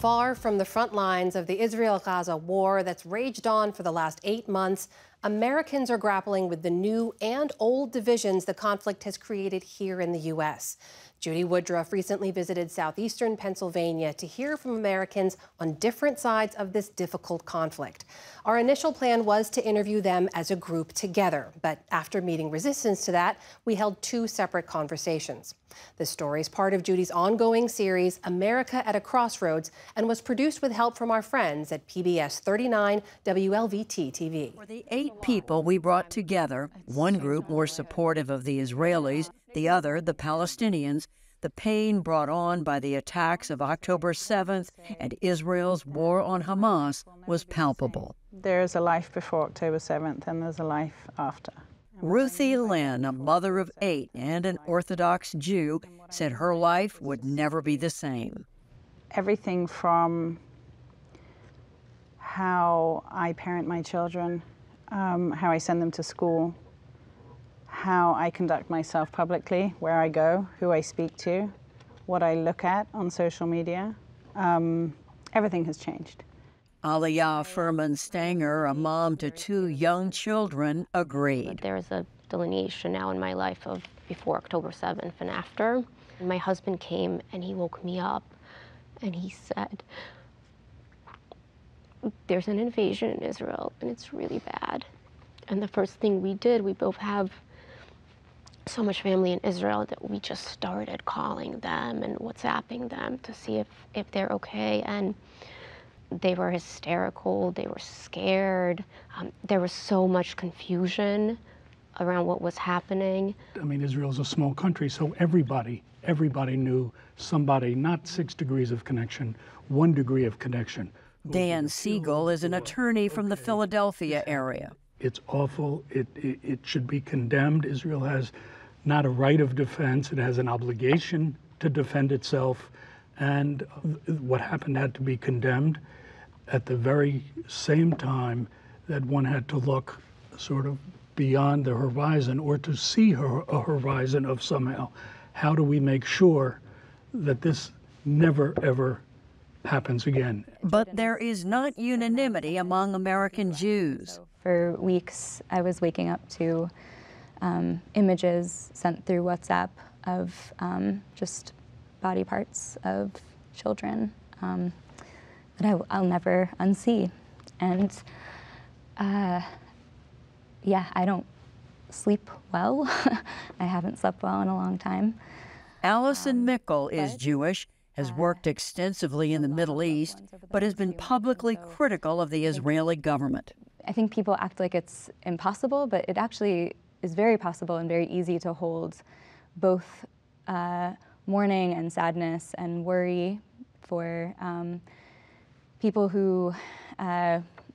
Far from the front lines of the Israel-Gaza war that's raged on for the last 8 months, Americans are grappling with the new and old divisions the conflict has created here in the U.S. Judy Woodruff recently visited southeastern Pennsylvania to hear from Americans on different sides of this difficult conflict. Our initial plan was to interview them as a group together, but after meeting resistance to that, we held 2 separate conversations. This story is part of Judy's ongoing series, America at a Crossroads, and was produced with help from our friends at PBS 39 WLVT-TV. For the 8 people we brought together, one group more supportive of the Israelis, the other the Palestinians, the pain brought on by the attacks of October 7th and Israel's war on Hamas was palpable. There's a life before October 7th and there's a life after. Ruthie Lynn, a mother of 8 and an Orthodox Jew, said her life would never be the same. Everything from how I parent my children, how I send them to school, how I conduct myself publicly, where I go, who I speak to, what I look at on social media, everything has changed. Aliyah Furman Stanger, a mom to 2 young children, agreed. There's a delineation now in my life of before October 7th and after. My husband came and he woke me up and he said, "There's an invasion in Israel and it's really bad." And the first thing we did, we both have so much family in Israel, that we just started calling them and WhatsApping them to see if they're okay. And they were hysterical, they were scared. There was so much confusion around what was happening. I mean, Israel's a small country, so everybody knew somebody, not 6 degrees of connection, 1 degree of connection. Dan Siegel is an attorney from the Philadelphia area. It's awful. It should be condemned. Israel has not a right of defense. It has an obligation to defend itself. And what happened had to be condemned at the very same time that one had to look sort of beyond the horizon, or to see a horizon of somehow, how do we make sure that this never, ever happens again? But there is not unanimity among American Jews. For weeks, I was waking up to images sent through WhatsApp of just body parts of children that I'll never unsee. And yeah, I don't sleep well. I haven't slept well in a long time. Allison Mickle is Jewish, has worked extensively in the Middle East, but has been publicly critical of the Israeli government. I think people act like it's impossible, but it actually is very possible and very easy to hold both mourning and sadness and worry for people who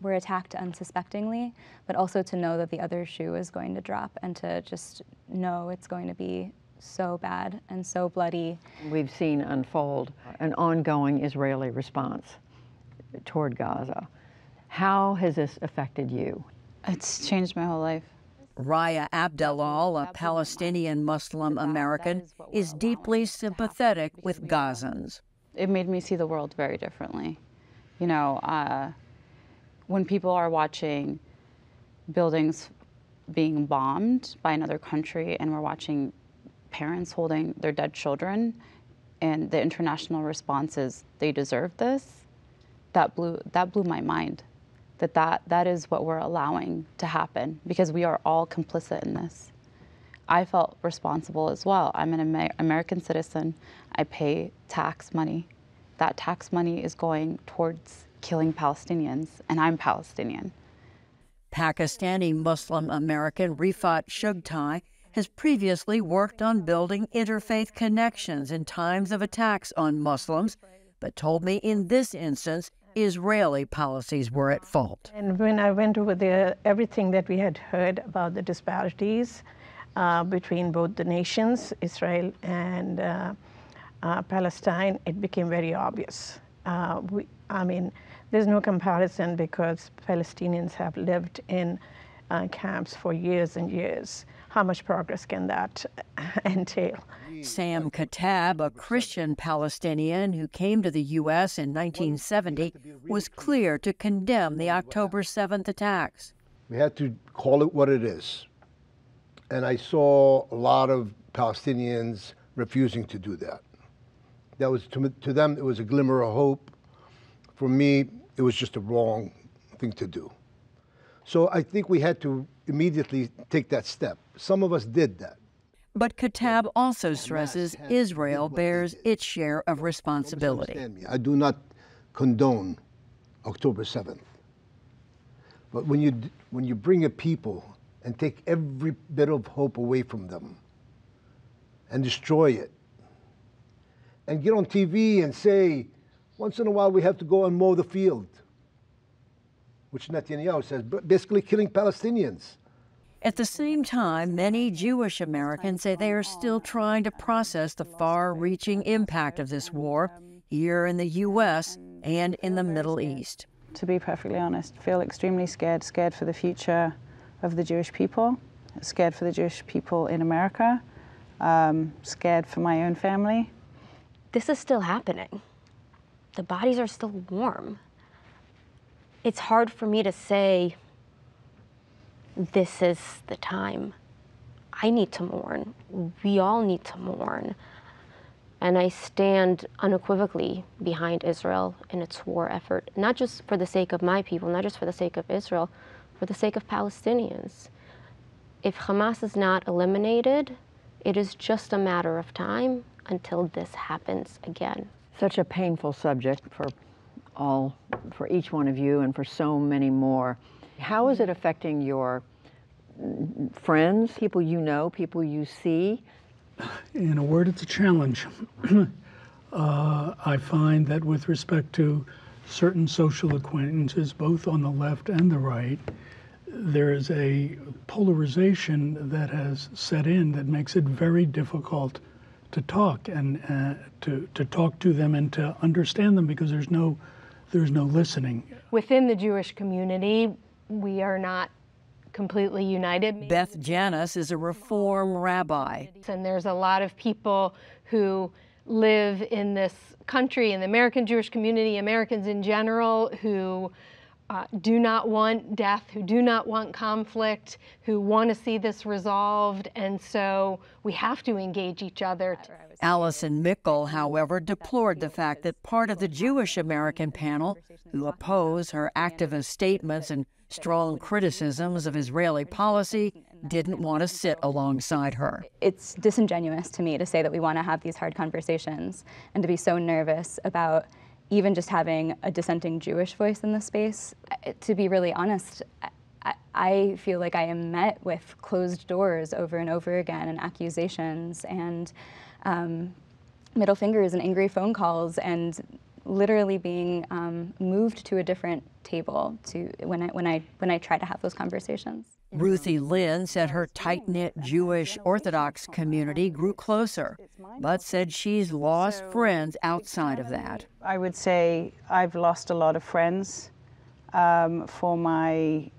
were attacked unsuspectingly, but also to know that the other shoe is going to drop and to just know it's going to be so bad and so bloody. We've seen unfold an ongoing Israeli response toward Gaza. How has this affected you? It's changed my whole life. Raya Abdelal, a Palestinian Muslim American, is deeply sympathetic with Gazans. It made me see the world very differently. You know, when people are watching buildings being bombed by another country and we're watching parents holding their dead children, and the international response is, they deserve this, that blew my mind. That is what we're allowing to happen, because we are all complicit in this. I felt responsible as well. I'm an American citizen. I pay tax money. That tax money is going towards killing Palestinians, and I'm Palestinian. Pakistani Muslim American Rifat Shugtai has previously worked on building interfaith connections in times of attacks on Muslims, but told me in this instance, Israeli policies were at fault. And when I went over there, everything that we had heard about the disparities between both the nations, Israel and Palestine, it became very obvious. I mean, there's no comparison, because Palestinians have lived in camps for years and years. how much progress can that entail? Sam Katab, a Christian Palestinian who came to the U.S. in 1970, was clear to condemn the October 7th attacks. We had to call it what it is. And I saw a lot of Palestinians refusing to do that. That was, to them, it was a glimmer of hope. For me, it was just a wrong thing to do. So I think we had to immediately take that step. Some of us did that. But Katab also stresses Israel bears its share of responsibility. I do not condone October 7th. But when you bring a people and take every bit of hope away from them and destroy it, and get on TV and say, once in a while we have to go and mow the field, which Netanyahu says, basically killing Palestinians. At the same time, many Jewish Americans say they are still trying to process the far-reaching impact of this war here in the U.S. and in the Middle East. To be perfectly honest, feel extremely scared for the future of the Jewish people, scared for the Jewish people in America, scared for my own family. This is still happening. The bodies are still warm. It's hard for me to say, this is the time. I need to mourn. We all need to mourn. And I stand unequivocally behind Israel in its war effort, not just for the sake of my people, not just for the sake of Israel, for the sake of Palestinians. If Hamas is not eliminated, it is just a matter of time until this happens again. Such a painful subject for each one of you and for so many more. How is it affecting your friends, people you know, people you see? In a word, it's a challenge. I find that with respect to certain social acquaintances, both on the left and the right, there is a polarization that has set in that makes it very difficult to talk and to talk to them and to understand them, because there's no listening. Within the Jewish community, we are not completely united. Beth Janis is a Reform rabbi. And there's a lot of people who live in this country, in the American Jewish community, Americans in general, who do not want death, who do not want conflict, who want to see this resolved, and so we have to engage each other. Alison Mickle, however, deplored the fact that part of the Jewish American panel, who oppose her activist statements and strong criticisms of Israeli policy, didn't want to sit alongside her. It's disingenuous to me to say that we want to have these hard conversations and to be so nervous about even just having a dissenting Jewish voice in the space. To be really honest, I feel like I am met with closed doors over and over again, and accusations and middle fingers and angry phone calls, and literally being moved to a different table when I try to have those conversations. Ruthie Lynn said her tight-knit Jewish Orthodox community grew closer, but said she's lost friends outside of that. I would say I've lost a lot of friends for my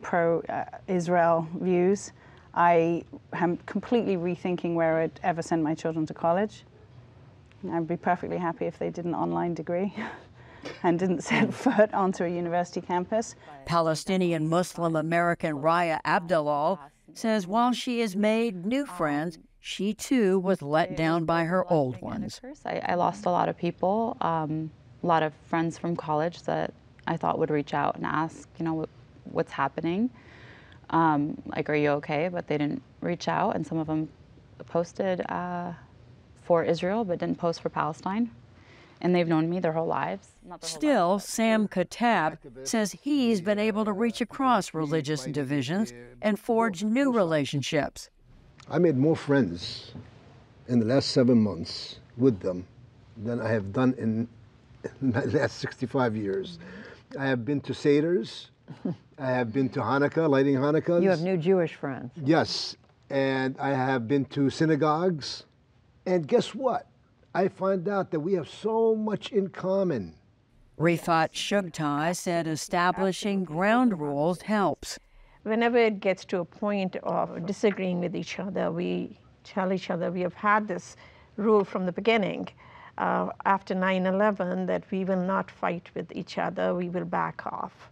pro-Israel views. I am completely rethinking where I'd ever send my children to college. I'd be perfectly happy if they did an online degree and didn't set foot onto a university campus. Palestinian Muslim American Raya Abdalal says while she has made new friends, she too was let down by her old ones. I lost a lot of people, a lot of friends from college that I thought would reach out and ask, you know, what's happening? Like, are you okay? But they didn't reach out, and some of them posted for Israel but didn't post for Palestine. And they've known me their whole lives. Still, Sam Katab says he's been able to reach across religious divisions and forge new relationships. I made more friends in the last 7 months with them than I have done in my last 65 years. I have been to Seders. I have been to Hanukkah, lighting Hanukkahs. You have new Jewish friends. Yes, and I have been to synagogues. And guess what? I find out that we have so much in common. Rifat Shugtai said establishing ground rules helps. whenever it gets to a point of disagreeing with each other, we tell each other, we have had this rule from the beginning, after 9/11, that we will not fight with each other, we will back off.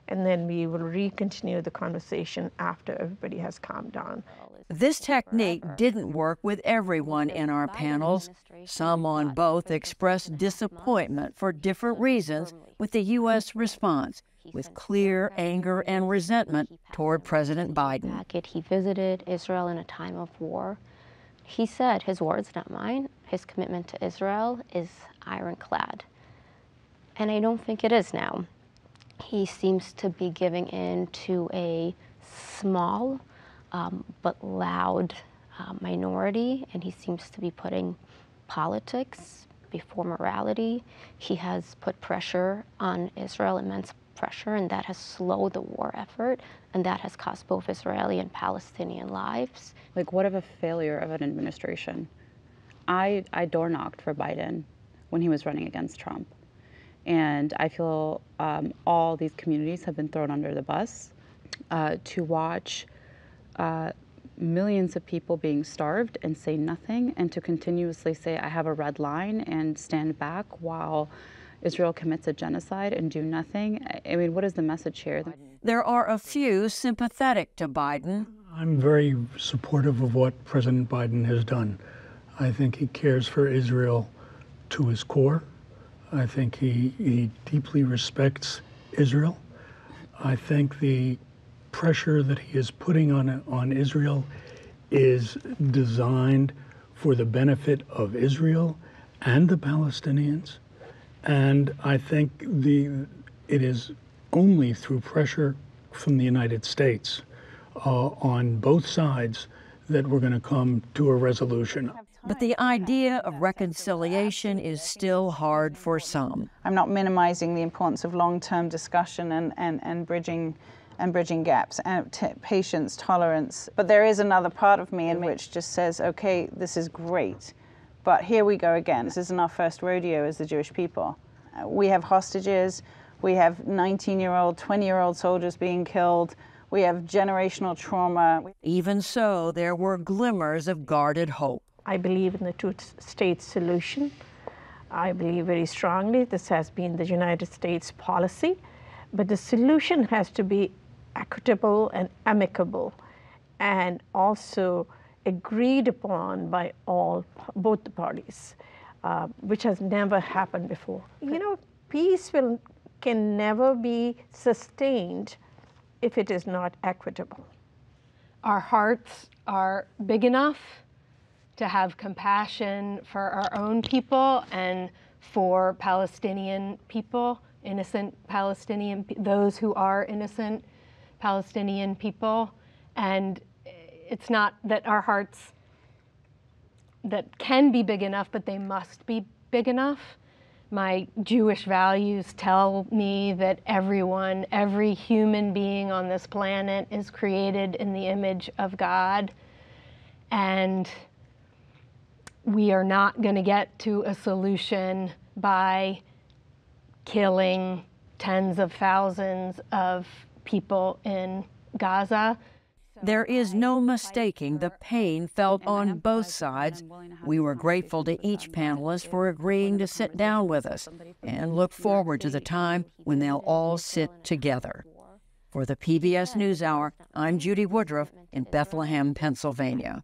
And then we will recontinue the conversation after everybody has calmed down. This technique didn't work with everyone in our panels. Some on both expressed disappointment for different reasons with the U.S. response, with clear anger and resentment toward President Biden. He visited Israel in a time of war. He said, his words, not mine, his commitment to Israel is ironclad. And I don't think it is now. He seems to be giving in to a small but loud minority, and he seems to be putting politics before morality. He has put pressure on Israel, immense pressure, and that has slowed the war effort, and that has cost both Israeli and Palestinian lives. Like, what of a failure of an administration? I door knocked for Biden when he was running against Trump. And I feel all these communities have been thrown under the bus. To watch millions of people being starved and say nothing, and to continuously say, I have a red line, and stand back while Israel commits a genocide and do nothing. I mean, what is the message here? There are a few sympathetic to Biden. I'm very supportive of what President Biden has done. I think he cares for Israel to his core. I think he deeply respects Israel. I think the pressure that he is putting on Israel is designed for the benefit of Israel and the Palestinians. And I think it is only through pressure from the United States on both sides that we're going to come to a resolution. But the idea of reconciliation is still hard for some. I'm not minimizing the importance of long-term discussion and bridging gaps, and patience, tolerance. But there is another part of me in which just says, okay, this is great, but here we go again. This isn't our first rodeo as the Jewish people. We have hostages, we have 19-year-old, 20-year-old soldiers being killed, we have generational trauma. Even so, there were glimmers of guarded hope. I believe in the two-state solution. I believe very strongly this has been the United States policy, but the solution has to be equitable and amicable, and also agreed upon by both the parties, which has never happened before. You know, peace can never be sustained if it is not equitable. Our hearts are big enough to have compassion for our own people and for Palestinian people, innocent Palestinian, those who are innocent Palestinian people. And it's not that our hearts that can be big enough, but they must be big enough. My Jewish values tell me that everyone, every human being on this planet is created in the image of God. And we are not going to get to a solution by killing tens of thousands of people in Gaza. There is no mistaking the pain felt on both sides. We were grateful to each panelist for agreeing to sit down with us and look forward to the time when they'll all sit together. For the PBS NewsHour, I'm Judy Woodruff in Bethlehem, Pennsylvania.